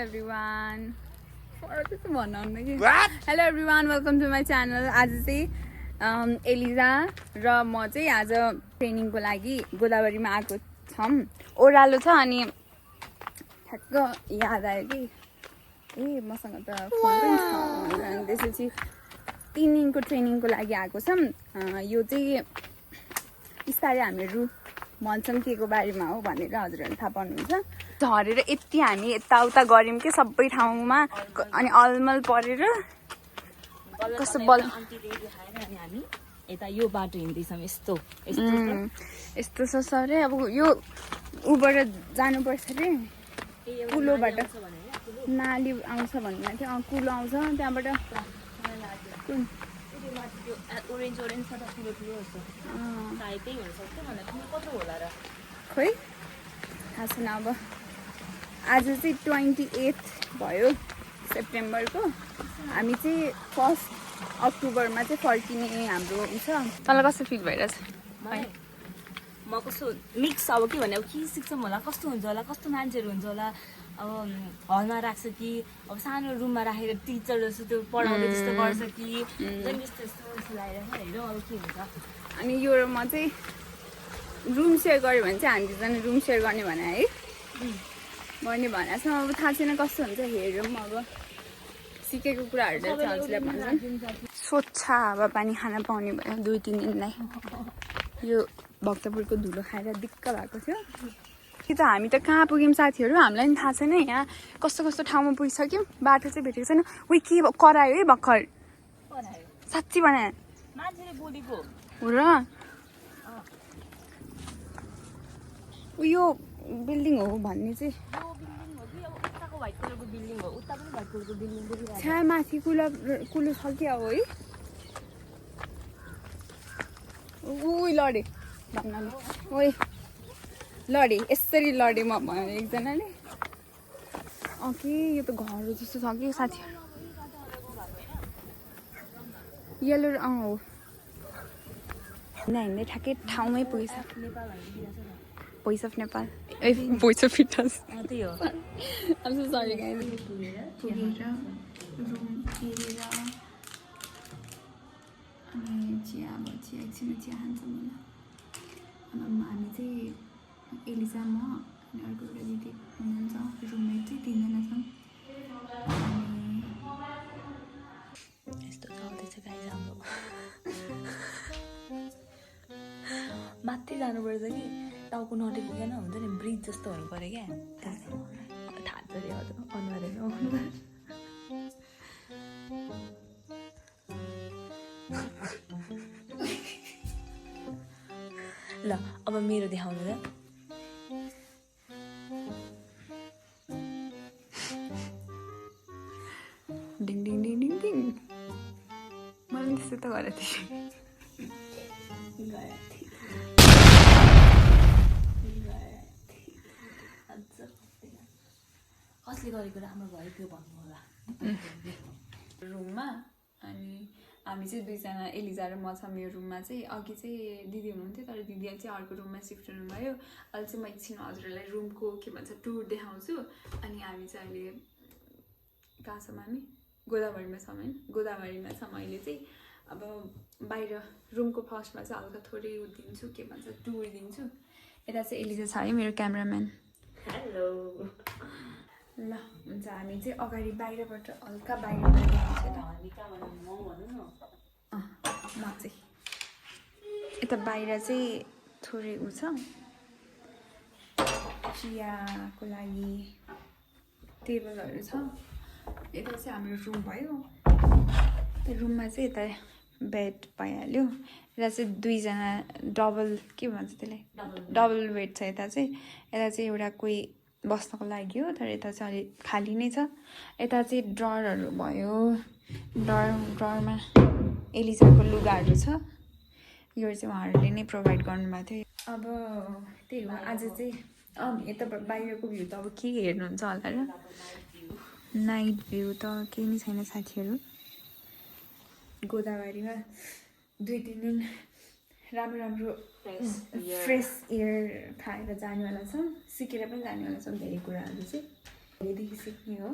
everyone. Hello everyone, welcome to my channel. आज चाहिँ Eliza र म चाहिँ आज ट्रेनिङको लागि गोदावरीमा आएको छौँ. ओह्रालो छ अनि ठ्याक्क याद आयो कि मसँग त फोन पनि छ अनि त्यसपछि 3 दिनको ट्रेनिङको लागि आएको छौँ. यो चाहिँ बिस्तारै हामीहरू भन्छौँ के को बारेमा हो भनेर हजुरहरूले थाहा पाउनुहुन्छ. झरेर यति हामी यताउता गऱ्यौँ कि सबै ठाउँमा अनि अलमल परेर कस्तो बल यता यो बाटो हिँड्दैछौँ. यस्तो यस्तो छ सर. अब यो उबाट जानुपर्छ अरे कुलोबाट. नाली आउँछ भन्नु थियो. कुलो आउँछ त्यहाँबाट. ओरेन्ज ओरेन्ज छ त ठुलो ठुलो जस्तो सायदै हुनसक्छ भन्दा ठुलो कत्रो होला र खोइ थाहा छैन. अब आज चाहिँ 28 भयो सेप्टेम्बरको. हामी चाहिँ 1 अक्टोबरमा चाहिँ फर्किने हाम्रो हुन्छ. तँलाई कस्तो फिल भइरहेछ? म कस्तो मिक्स अब के भने अब के सिक्छौँ होला, कस्तो हुन्छ होला, कस्तो मान्छेहरू हुन्छ होला. अब हलमा राख्छ कि अब सानो रुममा राखेर टिचर जस्तो त्यो पढाउने जस्तो गर्छ कि यस्तो यस्तो लगाइरहेको हेरौँ अब के हुन्छ. अनि यो र म चाहिँ रुम सेयर गऱ्यो भने चाहिँ हामी दुईजना रुम सेयर गर्ने भने है गर्ने भनेको छ. अब थाहा छैन कस्तो हुन्छ, हेरौँ. अब सिकेको कुराहरूले चाहिँ हजुरलाई भन्छन्. स्वच्छ हावा पानी खान पाउने भयो 2-3 दिनलाई. यो भक्तपुरको धुलो खाएर दिक्क भएको थियो कि त. हामी त कहाँ पुग्यौँ साथीहरू, हामीलाई पनि थाहा छैन. यहाँ कस्तो कस्तो ठाउँमा पुगिसक्यौँ. बाटो चाहिँ भेटेको छैन. उयो के करायो है भर्खर, साँच्ची भने मान्छेले बोलेको हो र. उयो बिल्डिङ हो भन्ने चाहिँ व्हाइट कलरको बिल्डिङ हो. उता पनि व्हाइट कलरको बिल्डिङ देखिरहेको छ. छ्या माथि कुलो छ क्या हो है. उही लडे भन्नाले ओइ लडे यसरी लडे म भयो एकजनाले. कि यो त घर जस्तो छ कि साथीहरू. यल्लो हो हिँड्दै ठ्याक्कै ठाउँमै पुगिसक्यो. Voice of Nepal voice of fitness त्यही हो. I'm so sorry guys. पुगेर रुम हेरेर अनि चिया एकछिन चिया खान्छौँ होइन. हामी चाहिँ एलिजा, म अनि अर्को एउटा दिदी हुनुहुन्छ. रुममेट चाहिँ 3 जना छौँ. अनि यस्तो चल्दैछ गाइस हाम्रो. माथि जानुपर्छ कि टाउको नटेकिकन हुन्छ नि, ब्रिज जस्तो हुनु पऱ्यो क्या. थाहा छ अरे हजुर अनुहार ल अब मेरो देखाउनु त. डिङ डिङ डिङ डिङ डिङ. मलाई त्यस्तो त गरेको थिएँ. कसले गरेको राम्रो भयो त्यो भन्नु होला रुममा. अनि हामी चाहिँ 2 जना एलिजा र म छौँ यो रुममा. चाहिँ अघि चाहिँ दिदी हुनुहुन्थ्यो तर दिदी चाहिँ अर्को रुममा सिफ्ट हुनुभयो. अहिले चाहिँ म एकछिन हजुरहरूलाई रुमको के भन्छ टुर देखाउँछु. अनि हामी चाहिँ अहिले कहाँ छौँ? हामी गोदावरीमा छौँ होइन. गोदावरीमा छौँ अहिले चाहिँ. अब बाहिर रुमको फर्स्टमा चाहिँ हल्का थोरै दिन्छु के भन्छ टुर दिन्छु. यता चाहिँ एलिजा छ है मेरो क्यामराम्यान. हेलो ल हुन्छ. हामी चाहिँ अगाडि बाहिरबाट हल्का बाहिरबाट देखाउँछ त. म चाहिँ यता बाहिर चाहिँ थोरै उ छ चियाको लागि टेबलहरू छ. यता चाहिँ हाम्रो रुम भयो. रुममा चाहिँ यता बेड भइहाल्यो. यता चाहिँ 2 जना डबल के भन्छ त्यसलाई डबल बेड छ. यता चाहिँ एउटा कोही बस्नको लागि हो तर यता चाहिँ अलिक खाली नै छ. यता चाहिँ ड्ररहरू भयो. ड्ररमा एलिजाको लुगाहरू छ. यो चाहिँ उहाँहरूले नै प्रोभाइड गर्नुभएको थियो. अब त्यही हो आज चाहिँ. यता बाहिरको भ्यू त अब के हेर्नुहुन्छ होला र. नाइट भ्यू त केही नै छैन साथीहरू. गोदावरीमा 2-3 दिन राम्रो फ्रेस एयर खाएर जानेवाला छौँ. सिकेर पनि जानेवाला छौँ धेरै कुराहरू चाहिँ. भोलिदेखि सिक्ने हो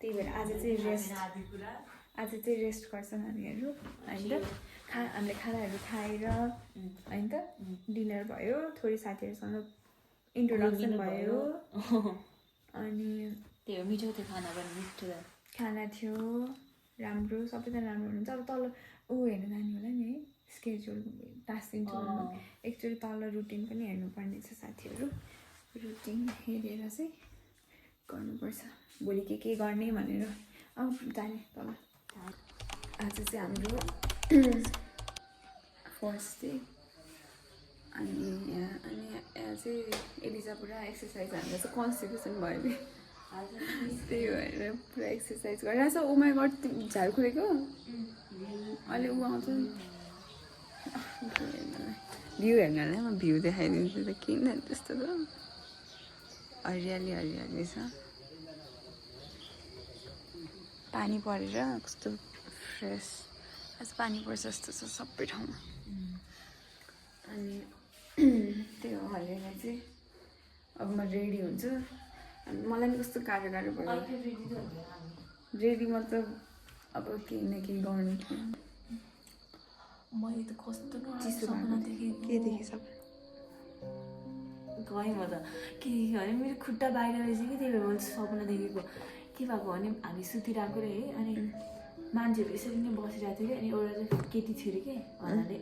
त्यही भएर आज चाहिँ रेस्ट गर्छ नानीहरू होइन त हामीले खानाहरू खाएर होइन त डिनर भयो थोरै साथीहरूसँग इन्ट्रोडक्सन भयो अनि त्यो मिठो थियो खाना पनि मिठो खाना थियो राम्रो सबैजना राम्रो हुनुहुन्छ अब तल ऊ हेर्नु जाने होला नि है स्केड्युल टाँसिदिन्छु एकचोटि तल रुटिन पनि हेर्नुपर्ने छ साथीहरू रुटिन हेरेर चाहिँ गर्नुपर्छ भोलि के गर्ने भनेर आऊ जाने तल आज चाहिँ हाम्रो फर्स्ट डे अनि यहाँ चाहिँ एलिजा पुरा एक्सर्साइज हामीलाई चाहिँ कन्स्टिपेसन भयो कि त्यही भएर पुरा एक्सर्साइज गरिरहेको छ उमा गड झार खुलेको अहिले ऊ आउँछ भ्यू हेर्नलाई म भ्यू देखाइदिन्छु त किन त्यस्तो त हरियाली छ पानी परेर कस्तो फ्रेस आज पानी पर्छ जस्तो छ सबै ठाउँमा अनि त्यही हो हरेर चाहिँ अब म रेडी हुन्छु मलाई पनि कस्तो गाह्रो भयो रेडी मतलब अब केही न केही गर्नु थियो मैले त कस्तो चिसो के देखेँ सब गएँ म त के देखेँ भने मेरो खुट्टा बाहिर रहेछ कि त्यही भएर मैले सपना देखेको के भएको भने हामी सुतिरहेको रे है अनि मान्छेहरू यसरी नै बसिरहेको थियो कि अनि एउटा चाहिँ केटी थियो अरे के भन्नाले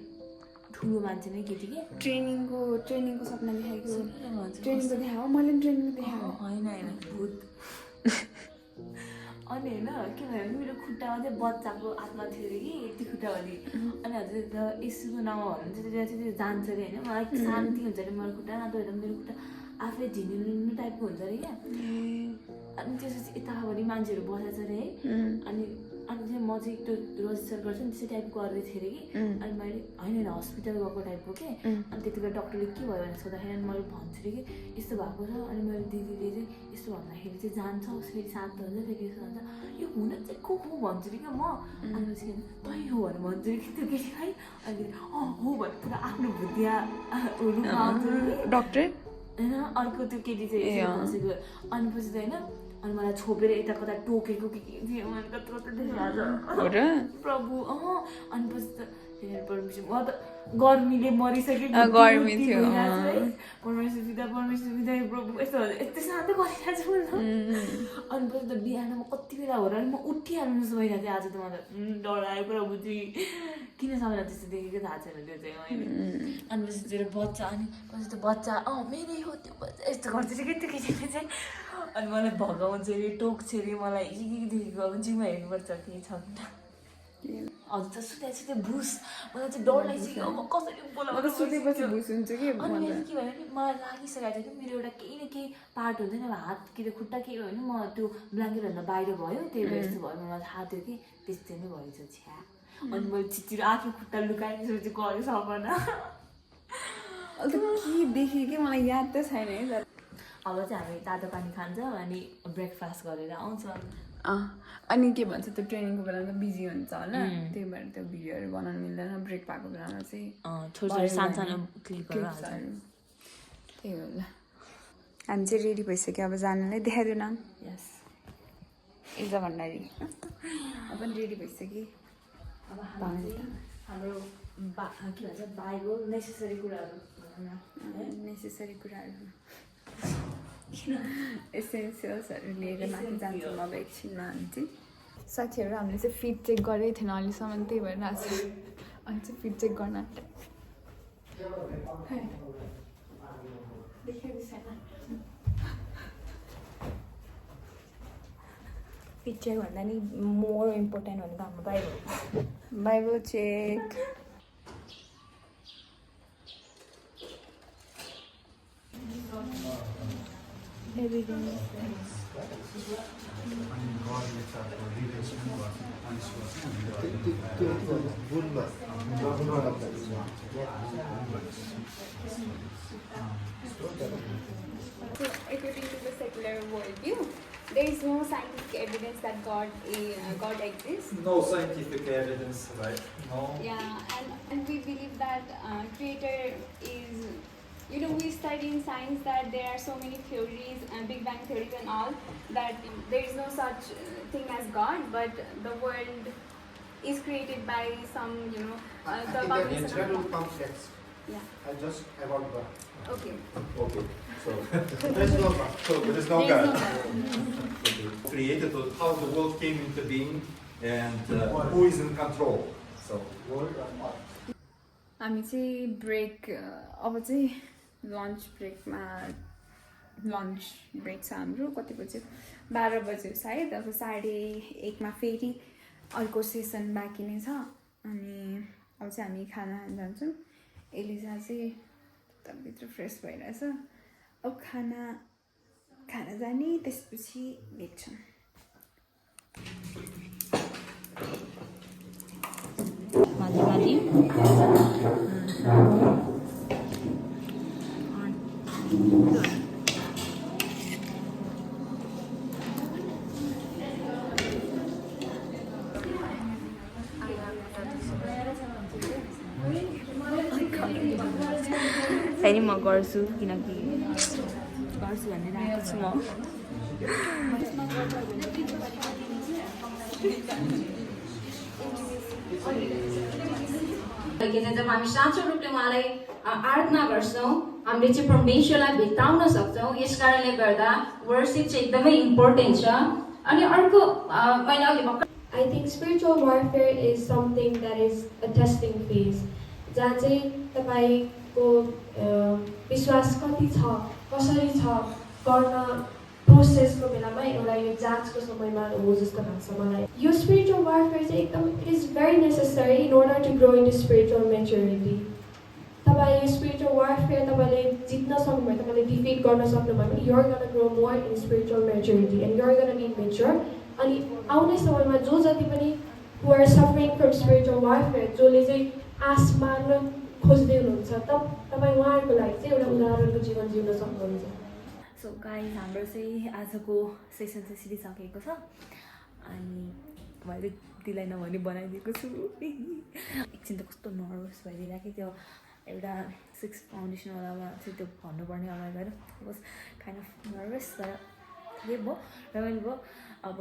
ठुलो मान्छे नै केटी के ट्रेनिङको सपना देखाएको ट्रेनिङको देखाओ मैले पनि ट्रेनिङको देखाएको होइन भूत अनि होइन के भयो भने मेरो खुट्टामा चाहिँ बच्चाको आत्मा थियो अरे कि यति खुट्टाभरि अनि हजुर यसुको नाउँमा भन्नुहुन्छ त्यहाँ चाहिँ त्यो जान्छ अरे होइन मलाई शान्ति हुन्छ अरे मेरो खुट्टा नत्र मेरो खुट्टा आफै झिनिनु टाइपको हुन्छ अरे क्या अनि त्यसपछि यताभरि मान्छेहरू बसेको छ अरे है अनि चाहिँ म चाहिँ त्यो रजिस्टर गर्छु नि त्यसै टाइपको गर्दै थिएँ अरे कि अनि मैले होइन हस्पिटल गएको टाइपको के अनि त्यति बेला डक्टरले के भयो भनेर सोद्धाखेरि अनि मैले भन्छु अरे कि यस्तो भएको छ अनि मैले दिदीले चाहिँ यस्तो भन्दाखेरि चाहिँ जान्छ फेरि शान्त हुन्छ फेरि यस्तो भन्छ यो हुन चाहिँ को हो भन्छु अरे क्या म अनि पछि तै हो भनेर भन्छु अरे कि त्यो केटीलाई अनि हो भने पुरा आफ्नो भुतिया रूपमा आउँछ डक्टर होइन अर्को त्यो केटी चाहिँ बसेको अनि पछि त होइन अनि मलाई छोपेर यता कता टोकेको के थियो मैले कता प्रभु अनि पछि त परमेश्वर म त गर्मीले मरिसकेँ गर्मी थियो परमेश्वर बिदा प्रभु यस्तो यति शान्ति गरिरहेको छु अनि पछि त बिहान म कति बेला हो र म उठिहाल्नु जस्तो भइरहेको थिएँ आज त मलाई डरायो प्रभु चाहिँ किन सबैलाई त्यस्तो देखेको थाहा छैन त्यो चाहिँ मैले अनि पछि त्यो बच्चा अनि पछि त्यो बच्चा मेरै हो त्यो बच्चा यस्तो गर्छ कि त्यो केटीले चाहिँ अनि मलाई भगाउँछ अरे टोक्छ अरे मलाई के देखेको अब जिउमा हेर्नुपर्छ के छ हजुर त सुत्यो भुस मलाई चाहिँ डर लागिसक्यो अब कसरी बोलाउँदा सुतेपछि भुस हुन्छ कि अनि मेरो के भयो भने मलाई लागिसकेको थियो कि मेरो एउटा केही न केही पार्ट हुन्छ नि अब हात कि त खुट्टा केही भयो भने म त्यो ब्ल्याङ्केटभन्दा बाहिर भयो त्यही भएर यस्तो भयो मलाई थाहा थियो कि त्यस्तै नै भएछ छ्या अनि मैले चिचिर आफ्नो खुट्टा लुकाइसकेपछि गरेँ सपना के देखेँ कि मलाई याद त छैन है तर अब चाहिँ हामी तातो पानी खान्छ अनि ब्रेकफास्ट गरेर आउँछ अनि के भन्छ त्यो ट्रेनिङको बेलामा त बिजी हुन्छ होला त्यही भएर त्यो भिडियोहरू बनाउनु मिल्दैन ब्रेक पाएको बेलामा चाहिँ छोटो सानो क्लिपहरू त्यही होला हामी चाहिँ रेडी भइसक्यो अब जानलाई देखाइदिउँ न यस इजा भण्डारी अब पनि रेडी भइसक्यो अब हाम्रो के भन्छ बाइबल नेसेसरी कुराहरू एसेन्सियल्सहरू लिएर माथि जान्छौँ अब एकछिनमा हामी चाहिँ साथीहरू हामीले चाहिँ फिट चेक गरेकै थिएन अहिलेसम्म त्यही भएर आज अनि चाहिँ फिट चेक गर्न फिट चेक भन्दा नि मोर इम्पोर्टेन्ट भनेको हाम्रो Bible check everything according to the secular worldview, there is no scientific evidence that God exists. No scientific evidence, right? No. Yeah, and we believe that Creator is You know, we study in science that there are so many theories, Big Bang theories and all, that there is no such thing as God, but the world is created by some, you know, the in boundaries of general God. context, Yeah. I just about God. Okay. Okay, so There's no God. there is no There is God. no God. Okay. Created, how the world came into being, and who is in control. So Word or what? हामी चाहिँ brake अब चाहिँ lunch ब्रेकमा lunch brake छ हाम्रो कति बज्यो 12 बज्यो सायद अब 1:30 फेरि अर्को सेसन बाँकी नै छ अनि अब चाहिँ हामी खाना खान जान्छौँ एलिजा चाहिँ भित्र फ्रेस भइरहेछ अब खाना जाने त्यसपछि भेट्छौँ फेरि म गर्छु किनकि गर्छु भनेर आएको छु म जब हामी साँचो रूपले उहाँलाई आराधना गर्छौँ हामीले चाहिँ परमेश्वरलाई भेट्टाउन सक्छौँ यस कारणले गर्दा वर्शिप चाहिँ एकदमै इम्पोर्टेन्ट छ अनि अर्को मैले अघि भर्खर I think spiritual warfare is something that is a testing phase. जहाँ चाहिँ तपाईको विश्वास कति छ कसरी छ गर्न प्रोसेसको बेलामा एउटा यो जाँचको समयमा हो जस्तो लाग्छ मलाई यो spiritual warfare चाहिँ एकदम it is very necessary in order to grow into spiritual maturity. तपाईँ यो spiritual warfare तपाईँले जित्न सक्नुभयो तपाईँले डिफिट गर्न सक्नुभयो भने you're going to grow more in spiritual maturity and you're going to be mature. अनि आउने समयमा जो जति पनि who are suffering from spiritual warfare जसले चाहिँ आश मार्न खोज्दै हुनुहुन्छ तपाईँ उहाँहरूको लागि चाहिँ एउटा उदाहरणको जीवन जिउन सक्नुहुन्छ सो गाइस हाम्रो चाहिँ आजको सेसन चाहिँ सिधिसकेको छ अनि मैले दिलाई नभनी बनाइदिएको छु एकछिन त कस्तो नर्भस भइदिरहेको त्यो एउटा 6 फाउन्डेसनवालामा चाहिँ त्यो भन्नुपर्ने अगाडि गएर वाज काइन्ड अफ नर्भस तर ठिकै भयो रमाइलो भयो अब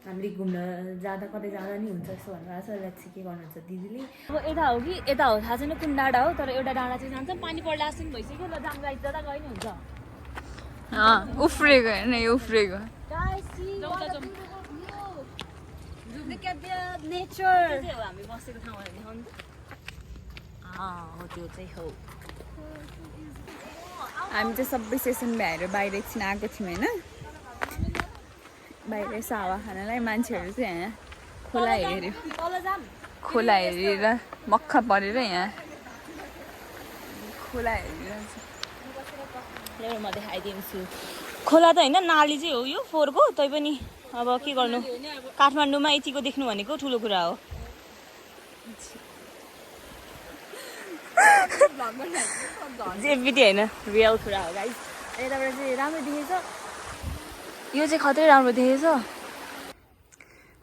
हामीले घुम्न जाँदा कतै जाँदा नि हुन्छ जस्तो भन्नुभएको छ लेट्स सी के गर्नुहुन्छ दिदीले अब यता हो कि यता हो थाहा छैन कुन डाँडा हो तर एउटा डाँडा चाहिँ जान्छ पानी पर्ला जस्तो नि भइसक्यो ल जाम गाइड जाँदा गयो नि हुन्छ उफ्रेको होइन यो उफ्रेको नेचर हामी बसेको ठाउँहरू देखाउनु हो त्यो चाहिँ हो हामी चाहिँ सबै सेसन भ्याएर बाहिर एकछिन आएको थियौँ होइन बाहिर यसो हावा खानलाई मान्छेहरू चाहिँ यहाँ खोला हेऱ्यो खोला हेरेर मक्खा परेर यहाँ खोला हेरिरहेछ म देखाइदिन्छु खोला त होइन नाली चाहिँ हो यो फोहोरको तैपनि अब के गर्नु काठमाडौँमा यतिको देख्नु भनेको ठुलो कुरा हो जेबिटी होइन रियल कुरा हो गाइस यताबाट चाहिँ राम्रो देखेछ यो चाहिँ खतरै राम्रो देखेछ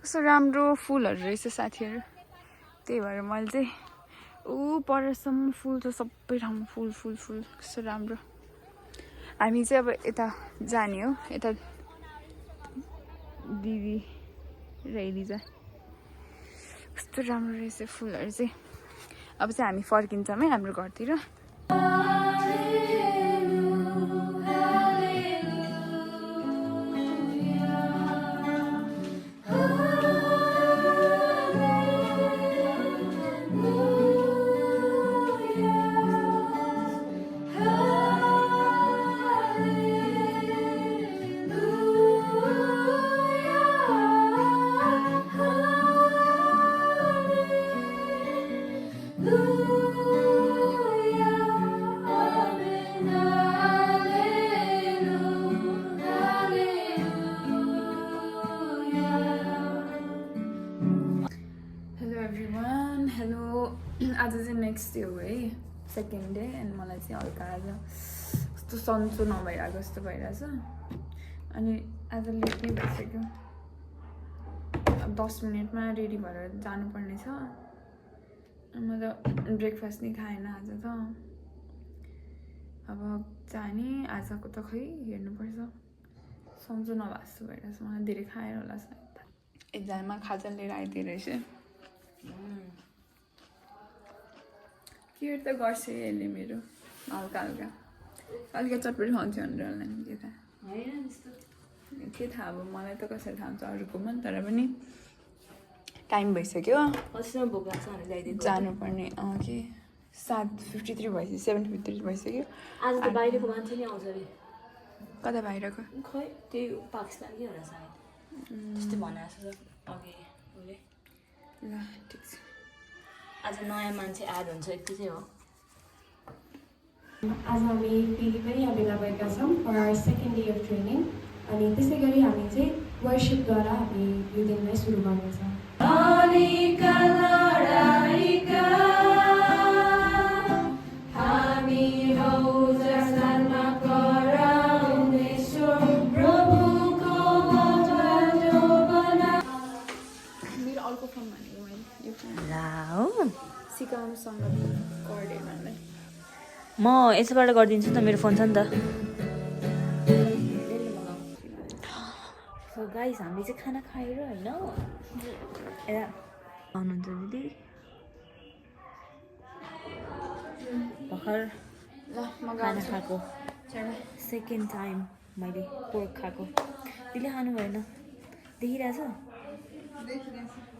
कस्तो राम्रो फुलहरू रहेछ साथीहरू त्यही भएर मैले चाहिँ ऊ परसम्म फुल छ सबै ठाउँमा फुल फुल फुल कस्तो राम्रो हामी चाहिँ अब यता जाने हो यता दिदी र एलिजा कस्तो राम्रो रहेछ फुलहरू चाहिँ अब चाहिँ हामी फर्किन्छौँ है हाम्रो घरतिर आज चाहिँ नेक्स्ट डे हो है सेकेन्ड डे एन्ड मलाई चाहिँ हल्का आज कस्तो सन्चो नभइरहेको जस्तो भइरहेछ अनि आज लेट नै भइसक्यो अब 10 मिनटमा रेडी भएर जानुपर्ने छ अनि म त ब्रेकफास्ट नै खाएन आज त अब जाने आजको त खै हेर्नुपर्छ सम्झना भाँच्छु भइरहेछ मलाई धेरै खाएर होला सायद एकजनामा खाजा लिएर आइदिएर रहेछ केयर त गर्छ यसले मेरो हल्का हल्का हल्का चटपटी खान्छु भनेर होला नि के थाहा होइन त्यस्तो के थाहा अब मलाई त कसरी थाहा हुन्छ अरूकोमा तर पनि टाइम भइसक्यो अस्तिसम्म भोक लाग्छ भने ल्याइदिएको जानुपर्ने के 7:53 भइसक्यो 7:53 भइसक्यो आज त बाहिरको मान्छे नि आउँछ अरे कता बाहिरको खै त्यही पाकिस्तानकै होला सायद त्यस्तै भने जस्तो छ अघि उसले ल ठिक छ आज नयाँ मान्छे एड हुन्छ यति चाहिँ हो आज हामी फेरि पनि यहाँ भेला भएका छौँ for our second day of training अनि त्यसै गरी हामी चाहिँ वर्सिपद्वारा हामी यो दिनलाई सुरु गर्नेछौँ मेरो अर्को फोन भनेको मैले यो फोन हो सिकाउनुसँग गर्दै भन्दै म यसबाट गरिदिन्छु नि त मेरो फोन छ नि त सो गाइस हामीले चाहिँ खाना खाएर होइन यता आउनुहुन्छ दिदी भर्खर ल म खाना खाएको सेकेन्ड टाइम मैले पोर्क खाएको दिदीले खानु भएन देखिरहेछ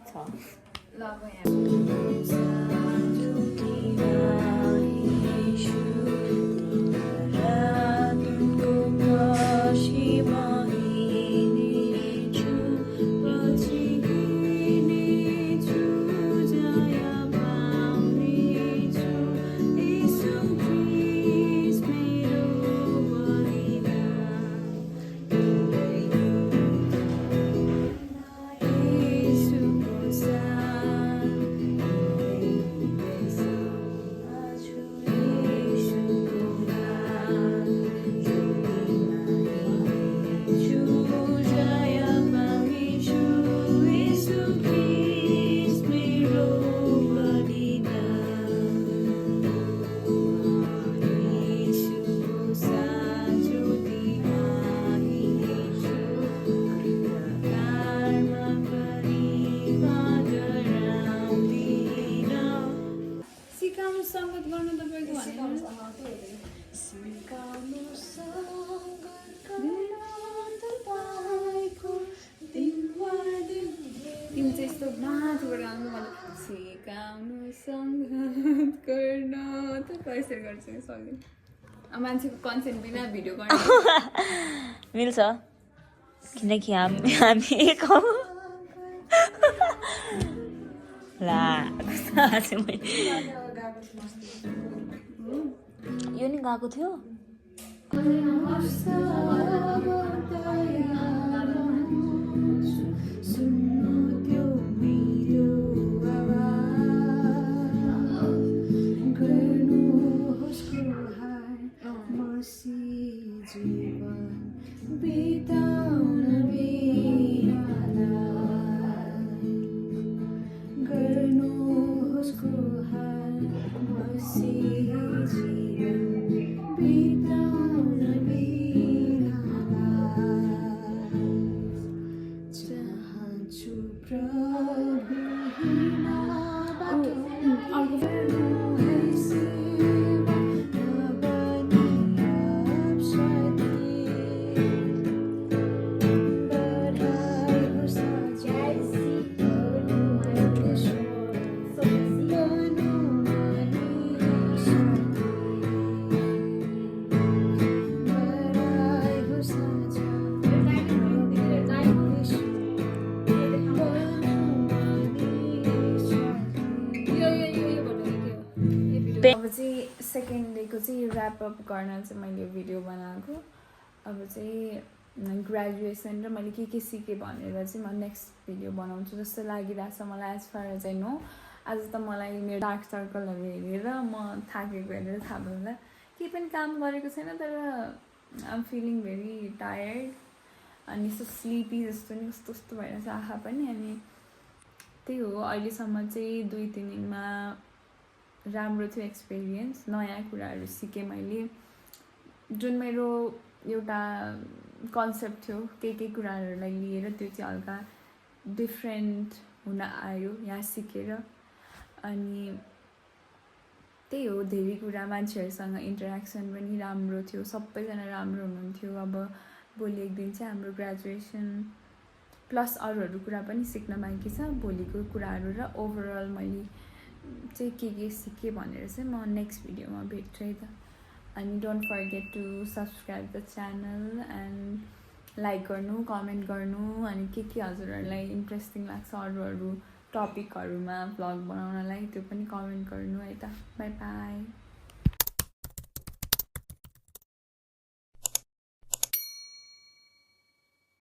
छ ल अब यहाँ सिकाउनु सङ्गत गर्नु तपाईँको तिमी चाहिँ यस्तो माथिबाट गाउनु मलाई सिकाउनु सङ्गत गर्न त कसरी गर्छ कि सक्दैन अब मान्छेको कन्सेन्ट बिना भिडियो गर्ने मिल्छ किनकि हामी एक हौ ला कस्तो हाँसेँ मैले यो नि गएको थियो अब चाहिँ सेकेन्ड डेको चाहिँ ऱ्यापअप गर्न चाहिँ मैले भिडियो बनाएको अब चाहिँ ग्रेजुएसन र मैले के सिकेँ भनेर चाहिँ म नेक्स्ट भिडियो बनाउँछु जस्तो लागिरहेको छ मलाई as far as I know आज त मलाई मेरो डार्क सर्कलहरू हेरेर म थाकेको हेरेर थाहा भयो होला केही पनि काम गरेको छैन तर I am feeling very tired अनि यस्तो स्लिपी जस्तो नि कस्तो कस्तो भइरहेछ आँखा पनि अनि त्यही हो अहिलेसम्म चाहिँ 2-3 दिनमा राम्रो थियो एक्सपिरियन्स नयाँ कुराहरू सिकेँ मैले जुन मेरो एउटा कन्सेप्ट थियो केही कुराहरूलाई लिएर त्यो चाहिँ हल्का डिफ्रेन्ट हुन आयो यहाँ सिकेर अनि त्यही हो धेरै कुरा मान्छेहरूसँग इन्टरेक्सन पनि राम्रो थियो सबैजना राम्रो हुनुहुन्थ्यो अब भोलि एक दिन चाहिँ हाम्रो ग्रेजुएसन प्लस अरूहरू कुरा पनि सिक्न बाँकी छ भोलिको कुराहरू र ओभरअल मैले चाहिँ के सिकेँ भनेर चाहिँ म नेक्स्ट भिडियोमा भेट्छु है त अनि don't forget to subscribe the channel and like गर्नु कमेन्ट गर्नु अनि के हजुरहरूलाई इन्ट्रेस्टिङ लाग्छ अरू टपिकहरूमा भ्लग बनाउनलाई त्यो पनि कमेन्ट गर्नु है त बाई बाई